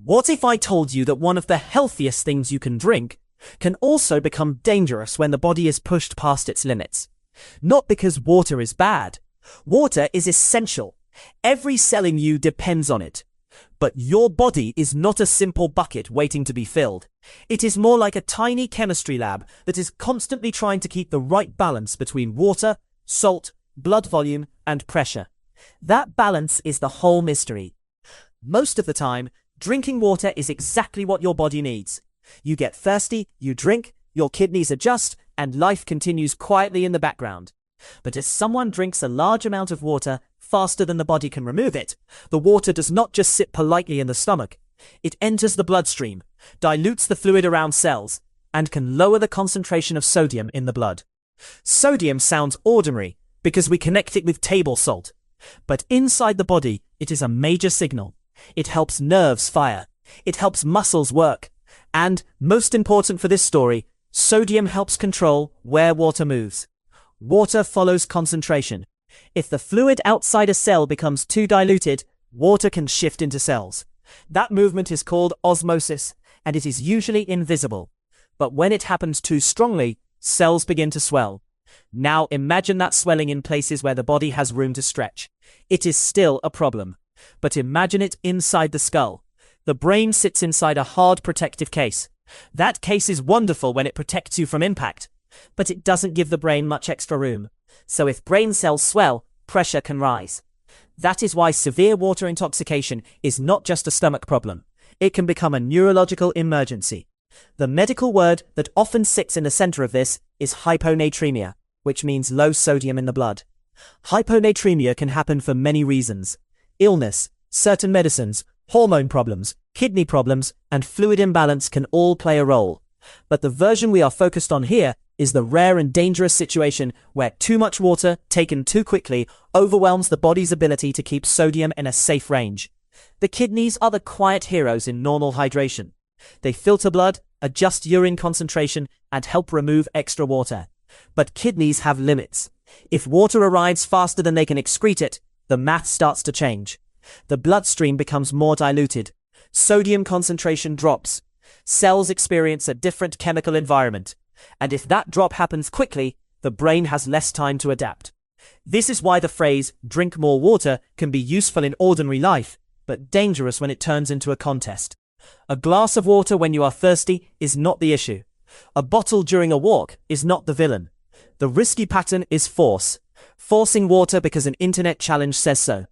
What if I told you that one of the healthiest things you can drink can also become dangerous when the body is pushed past its limits? Not because water is bad. Water is essential. Every cell in you depends on it. But your body is not a simple bucket waiting to be filled. It is more like a tiny chemistry lab that is constantly trying to keep the right balance between water, salt, blood volume, and pressure. That balance is the whole mystery. Most of the time, drinking water is exactly what your body needs. You get thirsty, you drink, your kidneys adjust, and life continues quietly in the background. But as someone drinks a large amount of water faster than the body can remove it, the water does not just sit politely in the stomach. It enters the bloodstream, dilutes the fluid around cells, and can lower the concentration of sodium in the blood. Sodium sounds ordinary because we connect it with table salt. But inside the body, it is a major signal. It helps nerves fire. It helps muscles work. And, most important for this story, sodium helps control where water moves. Water follows concentration. If the fluid outside a cell becomes too diluted, water can shift into cells. That movement is called osmosis, and it is usually invisible. But when it happens too strongly, cells begin to swell. Now imagine that swelling in places where the body has room to stretch. It is still a problem. But imagine it inside the skull. The brain sits inside a hard protective case. That case is wonderful when it protects you from impact, but it doesn't give the brain much extra room. So if brain cells swell, pressure can rise. That is why severe water intoxication is not just a stomach problem. It can become a neurological emergency. The medical word that often sits in the center of this is hyponatremia, which means low sodium in the blood. Hyponatremia can happen for many reasons. Illness, certain medicines, hormone problems, kidney problems, and fluid imbalance can all play a role. But the version we are focused on here is the rare and dangerous situation where too much water, taken too quickly, overwhelms the body's ability to keep sodium in a safe range. The kidneys are the quiet heroes in normal hydration. They filter blood, adjust urine concentration, and help remove extra water. But kidneys have limits. If water arrives faster than they can excrete it, the math starts to change. The bloodstream becomes more diluted. Sodium concentration drops. Cells experience a different chemical environment. And if that drop happens quickly, the brain has less time to adapt. This is why the phrase, drink more water, can be useful in ordinary life, but dangerous when it turns into a contest. A glass of water when you are thirsty is not the issue. A bottle during a walk is not the villain. The risky pattern is force. Forcing water because an internet challenge says so.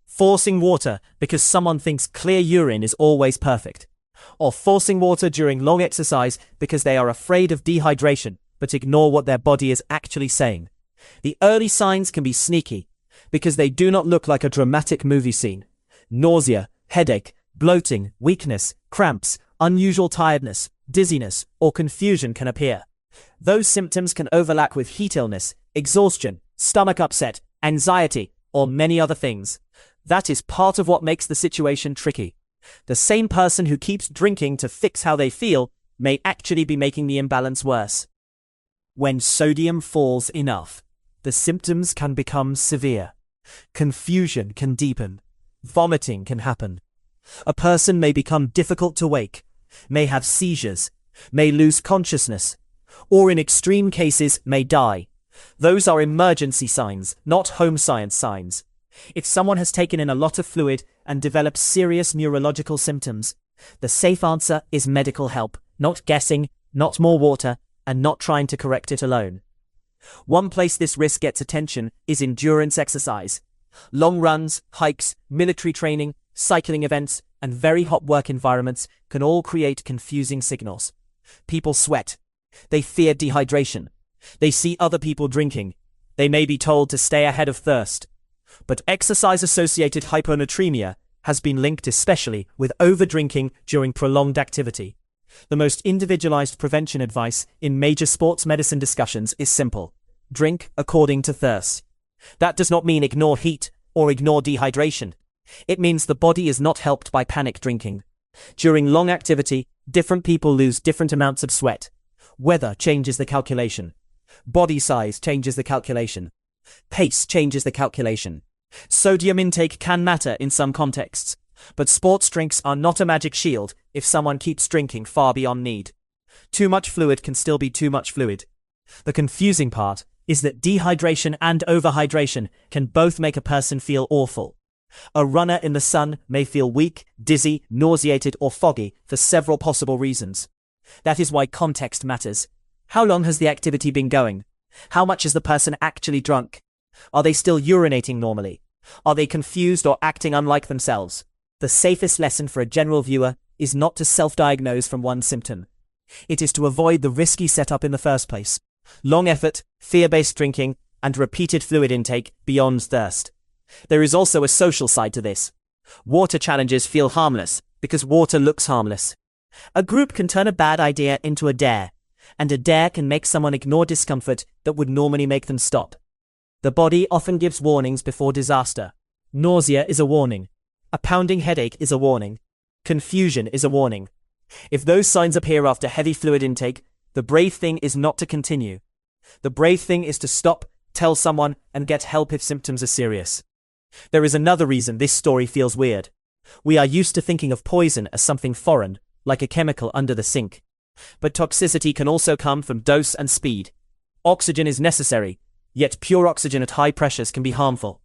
Forcing water because someone thinks clear urine is always perfect. Or forcing water during long exercise because they are afraid of dehydration, but ignore what their body is actually saying. The early signs can be sneaky, because they do not look like a dramatic movie scene. Nausea, headache, bloating, weakness, cramps, unusual tiredness, dizziness, or confusion can appear. Those symptoms can overlap with heat illness, exhaustion, stomach upset, anxiety, or many other things. That is part of what makes the situation tricky. The same person who keeps drinking to fix how they feel may actually be making the imbalance worse. When sodium falls enough, the symptoms can become severe. Confusion can deepen. Vomiting can happen. A person may become difficult to wake, may have seizures, may lose consciousness, or in extreme cases may die. Those are emergency signs, not home science signs. If someone has taken in a lot of fluid and developed serious neurological symptoms, the safe answer is medical help, not guessing, not more water, and not trying to correct it alone. One place this risk gets attention is endurance exercise. Long runs, hikes, military training, cycling events, and very hot work environments can all create confusing signals. People sweat. They fear dehydration. They see other people drinking. They may be told to stay ahead of thirst. But exercise-associated hyponatremia has been linked especially with overdrinking during prolonged activity. The most individualized prevention advice in major sports medicine discussions is simple. Drink according to thirst. That does not mean ignore heat or ignore dehydration. It means the body is not helped by panic drinking. During long activity, different people lose different amounts of sweat. Weather changes the calculation. Body size changes the calculation. Pace changes the calculation. Sodium intake can matter in some contexts. But sports drinks are not a magic shield if someone keeps drinking far beyond need. Too much fluid can still be too much fluid. The confusing part is that dehydration and overhydration can both make a person feel awful. A runner in the sun may feel weak, dizzy, nauseated, or foggy for several possible reasons. That is why context matters. How long has the activity been going? How much is the person actually drunk? Are they still urinating normally? Are they confused or acting unlike themselves? The safest lesson for a general viewer is not to self-diagnose from one symptom. It is to avoid the risky setup in the first place. Long effort, fear-based drinking, and repeated fluid intake beyond thirst. There is also a social side to this. Water challenges feel harmless because water looks harmless. A group can turn a bad idea into a dare, and a dare can make someone ignore discomfort that would normally make them stop. The body often gives warnings before disaster. Nausea is a warning. A pounding headache is a warning. Confusion is a warning. If those signs appear after heavy fluid intake, the brave thing is not to continue. The brave thing is to stop, tell someone, and get help if symptoms are serious. There is another reason this story feels weird. We are used to thinking of poison as something foreign, like a chemical under the sink. But toxicity can also come from dose and speed. Oxygen is necessary, yet pure oxygen at high pressures can be harmful.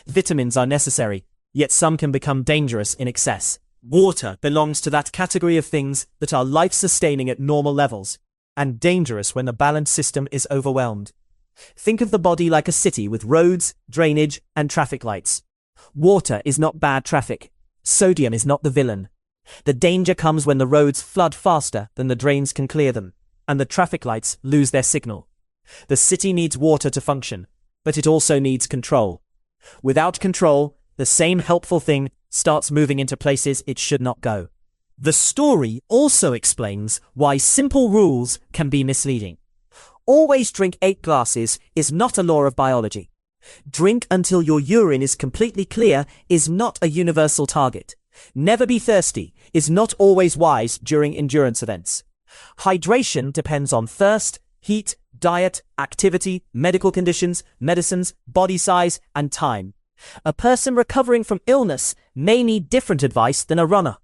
Vitamins are necessary, yet some can become dangerous in excess. Water belongs to that category of things that are life-sustaining at normal levels, and dangerous when the balance system is overwhelmed. Think of the body like a city with roads, drainage, and traffic lights. Water is not bad traffic. Sodium is not the villain. The danger comes when the roads flood faster than the drains can clear them, and the traffic lights lose their signal. The city needs water to function, but it also needs control. Without control, the same helpful thing starts moving into places it should not go. The story also explains why simple rules can be misleading. Always drink 8 glasses is not a law of biology. Drink until your urine is completely clear is not a universal target. Never be thirsty is not always wise during endurance events. Hydration depends on thirst, heat, diet, activity, medical conditions, medicines, body size, and time. A person recovering from illness may need different advice than a runner.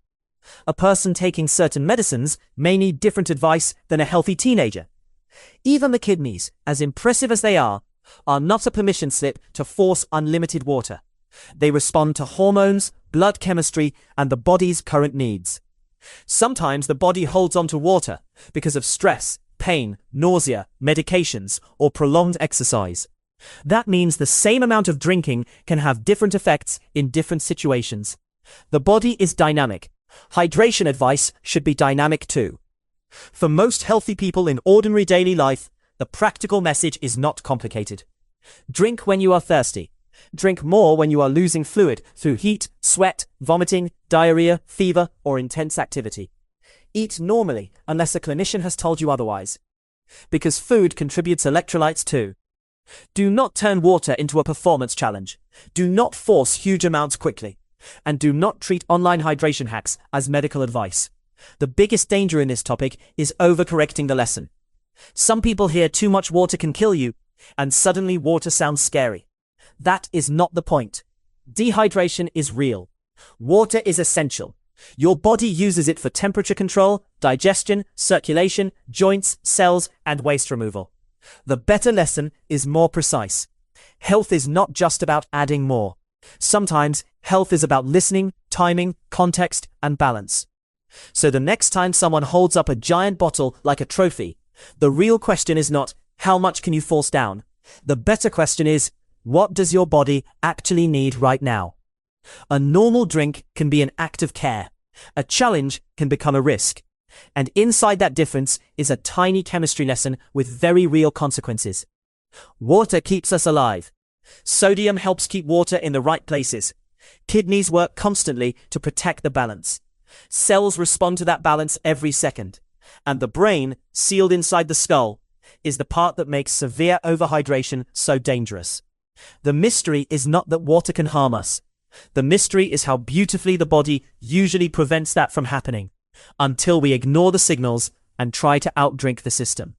A person taking certain medicines may need different advice than a healthy teenager. Even the kidneys, as impressive as they are not a permission slip to force unlimited water. They respond to hormones, blood chemistry, and the body's current needs. Sometimes the body holds on to water because of stress, pain, nausea, medications, or prolonged exercise. That means the same amount of drinking can have different effects in different situations. The body is dynamic. Hydration advice should be dynamic too. For most healthy people in ordinary daily life, the practical message is not complicated. Drink when you are thirsty. Drink more when you are losing fluid through heat, sweat, vomiting, diarrhea, fever, or intense activity. Eat normally unless a clinician has told you otherwise. Because food contributes electrolytes too. Do not turn water into a performance challenge. Do not force huge amounts quickly. And do not treat online hydration hacks as medical advice. The biggest danger in this topic is overcorrecting the lesson. Some people hear too much water can kill you, and suddenly water sounds scary. That is not the point. Dehydration is real. Water is essential. Your body uses it for temperature control, digestion, circulation, joints, cells, and waste removal. The better lesson is more precise. Health is not just about adding more. Sometimes health is about listening, timing, context, and balance. So the next time someone holds up a giant bottle like a trophy, the real question is not, how much can you force down? The better question is, what does your body actually need right now? A normal drink can be an act of care. A challenge can become a risk. And inside that difference is a tiny chemistry lesson with very real consequences. Water keeps us alive. Sodium helps keep water in the right places. Kidneys work constantly to protect the balance. Cells respond to that balance every second. And the brain, sealed inside the skull, is the part that makes severe overhydration so dangerous. The mystery is not that water can harm us. The mystery is how beautifully the body usually prevents that from happening, until we ignore the signals and try to outdrink the system.